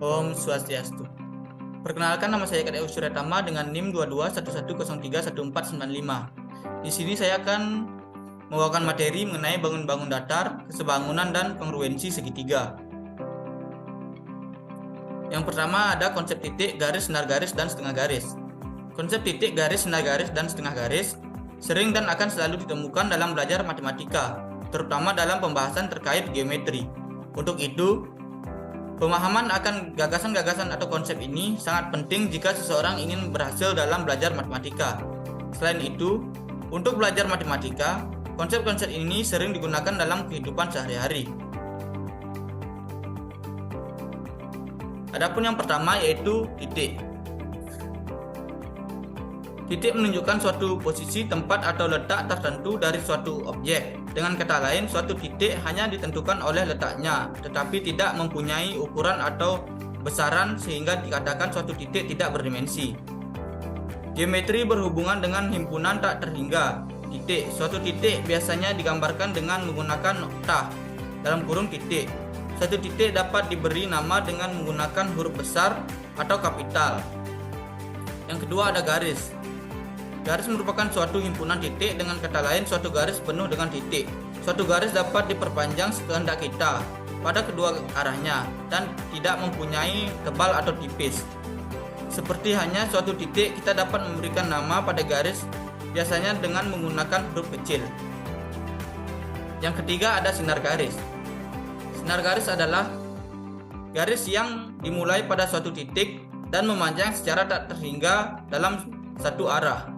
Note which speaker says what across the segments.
Speaker 1: Om Swastiastu. Perkenalkan, nama saya Kadek Suryatama dengan NIM 2211031495. Di sini saya akan membawakan materi mengenai bangun-bangun datar, kesebangunan, dan kongruensi segitiga. Yang pertama ada konsep titik, garis, sinar garis, dan setengah garis. Konsep titik, garis, sinar garis, dan setengah garis sering dan akan selalu ditemukan dalam belajar matematika, terutama dalam pembahasan terkait geometri. Untuk itu, pemahaman akan gagasan-gagasan atau konsep ini sangat penting jika seseorang ingin berhasil dalam belajar matematika. Selain itu, untuk belajar matematika, konsep-konsep ini sering digunakan dalam kehidupan sehari-hari. Adapun yang pertama yaitu titik. Titik menunjukkan suatu posisi, tempat, atau letak tertentu dari suatu objek. Dengan kata lain, suatu titik hanya ditentukan oleh letaknya, tetapi tidak mempunyai ukuran atau besaran sehingga dikatakan suatu titik tidak berdimensi. Geometri berhubungan dengan himpunan tak terhingga titik. Suatu titik biasanya digambarkan dengan menggunakan noktah dalam kurung titik. Suatu titik dapat diberi nama dengan menggunakan huruf besar atau kapital. Yang kedua ada garis. Garis merupakan suatu himpunan titik, dengan kata lain suatu garis penuh dengan titik. Suatu garis dapat diperpanjang sekehendak kita pada kedua arahnya dan tidak mempunyai tebal atau tipis. Seperti hanya suatu titik, kita dapat memberikan nama pada garis biasanya dengan menggunakan huruf kecil. Yang ketiga ada sinar garis. Sinar garis adalah garis yang dimulai pada suatu titik dan memanjang secara tak terhingga dalam satu arah.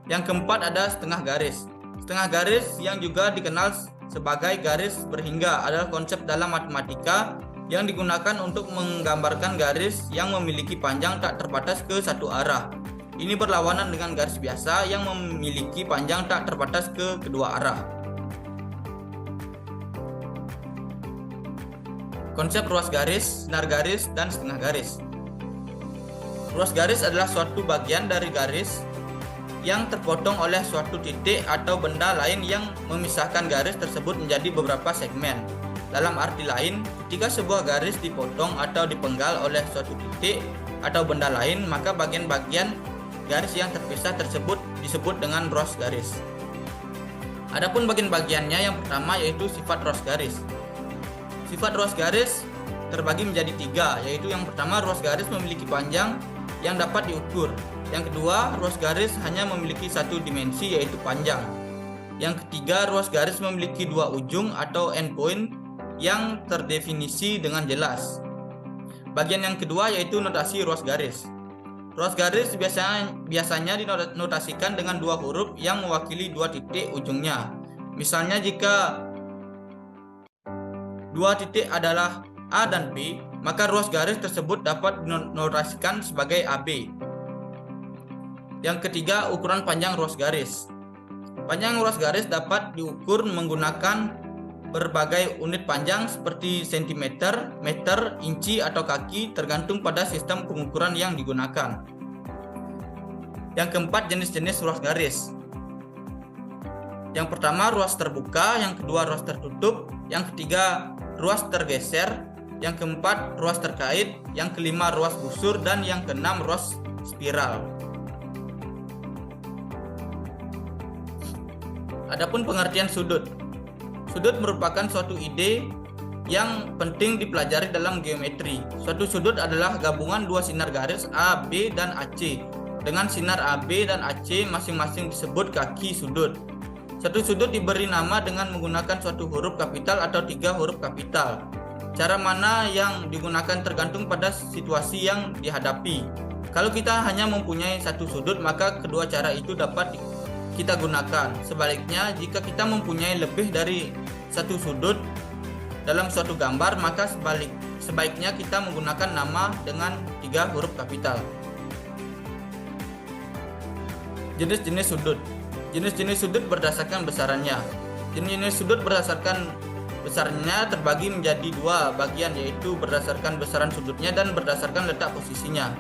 Speaker 1: Yang keempat ada setengah garis. Setengah garis yang juga dikenal sebagai garis berhingga adalah konsep dalam matematika yang digunakan untuk menggambarkan garis yang memiliki panjang tak terbatas ke satu arah. Ini berlawanan dengan garis biasa yang memiliki panjang tak terbatas ke kedua arah. Konsep ruas garis, sinar garis, dan setengah garis. Ruas garis adalah suatu bagian dari garis yang terpotong oleh suatu titik atau benda lain yang memisahkan garis tersebut menjadi beberapa segmen. Dalam arti lain, ketika sebuah garis dipotong atau dipenggal oleh suatu titik atau benda lain, maka bagian-bagian garis yang terpisah tersebut disebut dengan ruas garis. Adapun bagian-bagiannya, yang pertama yaitu sifat ruas garis. Sifat ruas garis terbagi menjadi tiga, yaitu yang pertama, ruas garis memiliki panjang yang dapat diukur. Yang kedua, ruas garis hanya memiliki satu dimensi yaitu panjang. Yang ketiga, ruas garis memiliki dua ujung atau endpoint yang terdefinisi dengan jelas. Bagian yang kedua yaitu notasi ruas garis. Ruas garis biasanya dinotasikan dengan dua huruf yang mewakili dua titik ujungnya. Misalnya jika dua titik adalah A dan B, maka ruas garis tersebut dapat dinotasikan sebagai AB. Yang ketiga, ukuran panjang ruas garis. Panjang ruas garis dapat diukur menggunakan berbagai unit panjang seperti cm, meter, inci, atau kaki, tergantung pada sistem pengukuran yang digunakan. Yang keempat, jenis-jenis ruas garis. Yang pertama, ruas terbuka. Yang kedua, ruas tertutup. Yang ketiga, ruas tergeser. Yang keempat, ruas terkait. Yang kelima, ruas busur. Dan yang keenam, ruas spiral. Adapun pengertian sudut. Sudut merupakan suatu ide yang penting dipelajari dalam geometri. Suatu sudut adalah gabungan dua sinar garis A, B, dan AC. Dengan sinar AB dan AC masing-masing disebut kaki sudut. Satu sudut diberi nama dengan menggunakan suatu huruf kapital atau tiga huruf kapital. Cara mana yang digunakan tergantung pada situasi yang dihadapi. Kalau kita hanya mempunyai satu sudut, maka kedua cara itu dapat kita gunakan. Sebaliknya, jika kita mempunyai lebih dari satu sudut dalam suatu gambar, maka sebaiknya kita menggunakan nama dengan tiga huruf kapital. Jenis-jenis sudut. Jenis-jenis sudut berdasarkan besarannya. Jenis-jenis sudut berdasarkan besarnya terbagi menjadi dua bagian, yaitu berdasarkan besaran sudutnya dan berdasarkan letak posisinya.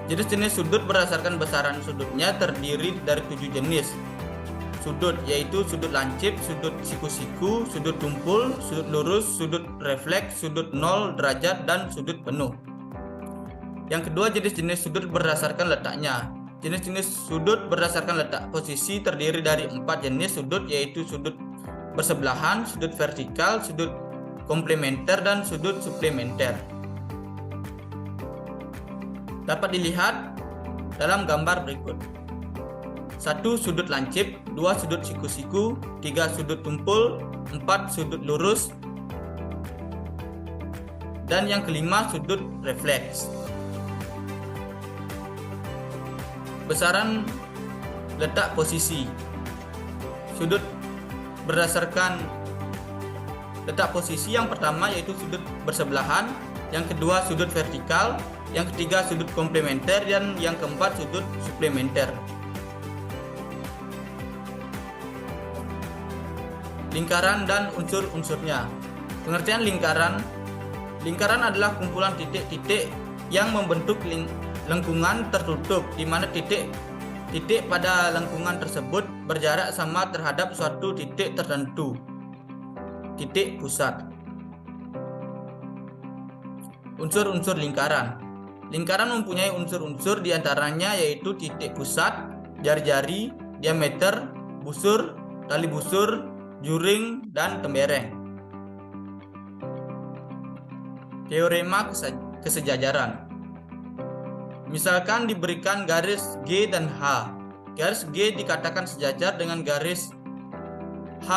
Speaker 1: Jenis-jenis sudut berdasarkan besaran sudutnya terdiri dari 7 jenis. sudut, yaitu sudut lancip, sudut siku-siku, sudut tumpul, sudut lurus, sudut refleks, sudut 0 derajat, dan sudut penuh. Yang kedua, jenis-jenis sudut berdasarkan letaknya. Jenis-jenis sudut berdasarkan letak posisi terdiri dari 4 jenis sudut, yaitu sudut bersebelahan, sudut vertikal, sudut komplementer, dan sudut suplementer. Dapat dilihat dalam gambar berikut. 1 sudut lancip, 2 sudut siku-siku, 3 sudut tumpul, 4 sudut lurus, dan yang kelima sudut refleks. Besaran letak posisi. Sudut berdasarkan letak posisi yang pertama yaitu sudut bersebelahan, yang kedua sudut vertikal, yang ketiga sudut komplementer, dan yang keempat sudut suplementer. Lingkaran dan unsur-unsurnya. Pengertian lingkaran. Lingkaran adalah kumpulan titik-titik yang membentuk lengkungan tertutup, di mana titik pada lengkungan tersebut berjarak sama terhadap suatu titik tertentu, titik pusat. Unsur-unsur lingkaran. Lingkaran mempunyai unsur-unsur diantaranya yaitu titik pusat, jari-jari, diameter, busur, tali busur, juring, dan tembereng. Teorema kesejajaran. Misalkan diberikan garis G dan H. Garis G dikatakan sejajar dengan garis H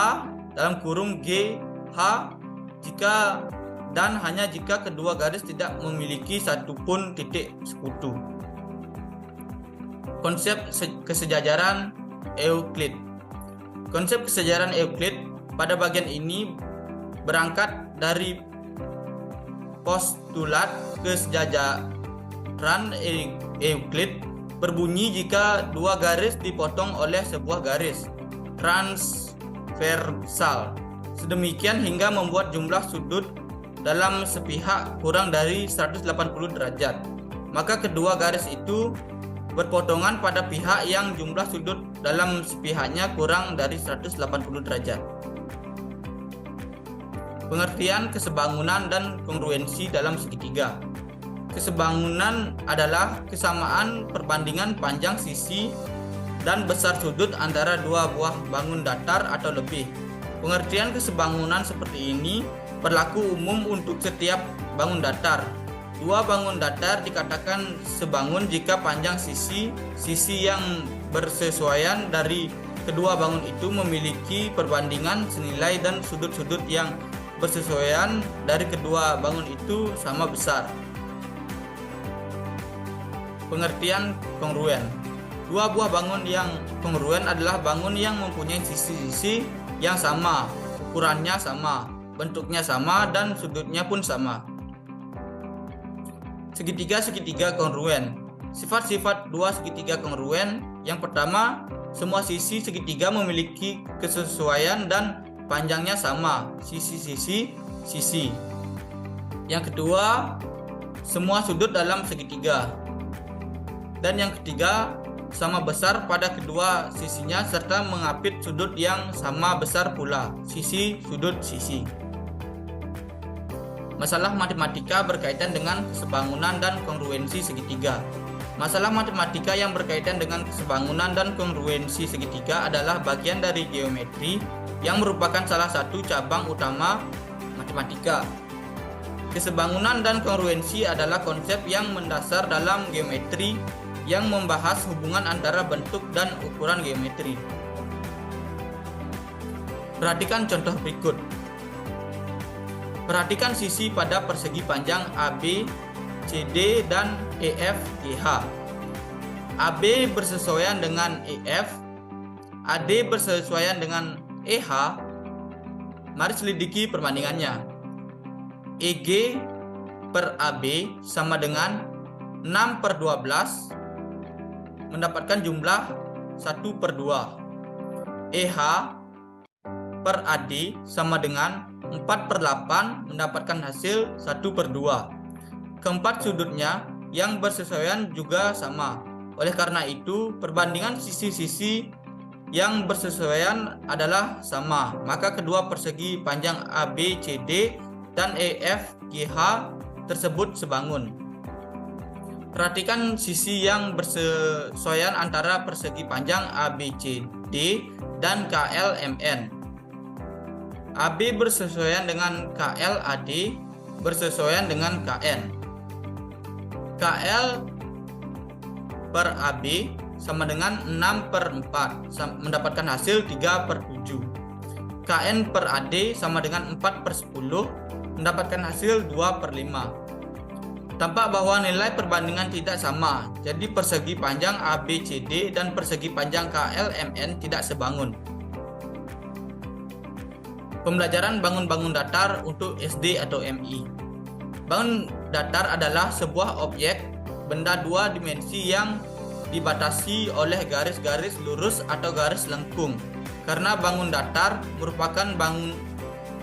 Speaker 1: dalam kurung G, H jika dan hanya jika kedua garis tidak memiliki satupun titik sekutu. Konsep kesejajaran Euclid. Konsep kesejajaran Euclid pada bagian ini berangkat dari postulat kesejajaran Euclid berbunyi jika dua garis dipotong oleh sebuah garis transversal sedemikian hingga membuat jumlah sudut dalam sepihak kurang dari 180 derajat, maka kedua garis itu berpotongan pada pihak yang jumlah sudut dalam sepihaknya kurang dari 180 derajat. Pengertian kesebangunan dan kongruensi dalam segitiga. Kesebangunan adalah kesamaan perbandingan panjang sisi dan besar sudut antara dua buah bangun datar atau lebih. Pengertian kesebangunan seperti ini berlaku umum untuk setiap bangun datar. Dua bangun datar dikatakan sebangun jika panjang sisi yang bersesuaian dari kedua bangun itu memiliki perbandingan senilai dan sudut-sudut yang bersesuaian dari kedua bangun itu sama besar. Pengertian kongruen. Dua buah bangun yang kongruen adalah bangun yang mempunyai sisi-sisi yang sama, ukurannya sama, bentuknya sama, dan sudutnya pun sama. Segitiga-segitiga kongruen. Sifat-sifat dua segitiga kongruen. Yang pertama, semua sisi segitiga memiliki kesesuaian dan panjangnya sama, sisi. Yang kedua, semua sudut dalam segitiga. Dan yang ketiga, sama besar pada kedua sisinya serta mengapit sudut yang sama besar pula, sudut-sisi. Masalah matematika berkaitan dengan kesebangunan dan kongruensi segitiga. Masalah matematika yang berkaitan dengan kesebangunan dan kongruensi segitiga adalah bagian dari geometri yang merupakan salah satu cabang utama matematika. Kesebangunan dan kongruensi adalah konsep yang mendasar dalam geometri yang membahas hubungan antara bentuk dan ukuran geometri. Perhatikan contoh berikut. Perhatikan sisi pada persegi panjang AB, CD, dan EF, GH. AB bersesuaian dengan EF, AD bersesuaian dengan EH. Mari selidiki perbandingannya. EG per AB sama dengan 6/12, mendapatkan jumlah 1/2. EH per AD sama dengan 4/8, mendapatkan hasil 1/2. Keempat sudutnya yang bersesuaian juga sama. Oleh karena itu, perbandingan sisi-sisi yang bersesuaian adalah sama, maka kedua persegi panjang ABCD dan EFGH tersebut sebangun. Perhatikan sisi yang bersesuaian antara persegi panjang ABCD dan KLMN. AB bersesuaian dengan KLAD bersesuaian dengan KN. KL per AB sama dengan 6/4 mendapatkan hasil 3/7. KN per AD sama dengan 4/10 mendapatkan hasil 2/5. Tampak bahwa nilai perbandingan tidak sama, jadi persegi panjang ABCD dan persegi panjang KLMN tidak sebangun. Pembelajaran bangun-bangun datar untuk SD atau MI. Bangun datar adalah sebuah objek benda dua dimensi yang dibatasi oleh garis-garis lurus atau garis lengkung. Karena bangun datar merupakan bangun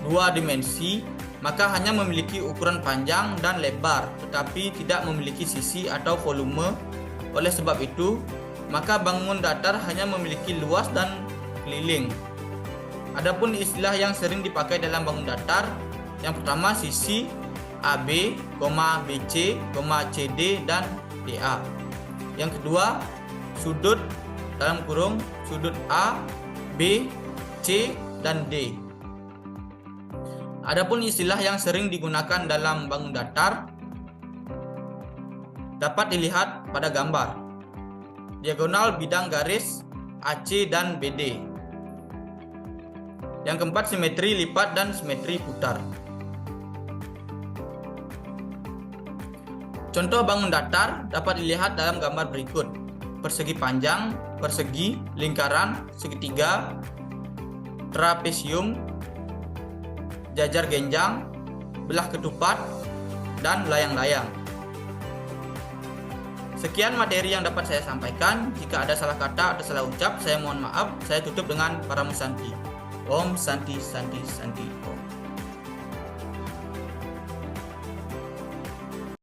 Speaker 1: dua dimensi, maka hanya memiliki ukuran panjang dan lebar, tetapi tidak memiliki sisi atau volume. Oleh sebab itu, maka bangun datar hanya memiliki luas dan keliling. Adapun istilah yang sering dipakai dalam bangun datar, yang pertama sisi AB, BC, CD dan DA. Yang kedua, sudut dalam kurung sudut A, B, C dan D. Adapun istilah yang sering digunakan dalam bangun datar dapat dilihat pada gambar. Diagonal bidang garis AC dan BD. Yang keempat, simetri lipat dan simetri putar. Contoh bangun datar dapat dilihat dalam gambar berikut. Persegi panjang, persegi, lingkaran, segitiga, trapesium, jajar genjang, belah ketupat, dan layang-layang. Sekian materi yang dapat saya sampaikan. Jika ada salah kata atau salah ucap, saya mohon maaf. Saya tutup dengan Paramu Santi. Om Santi Santi Santi Om.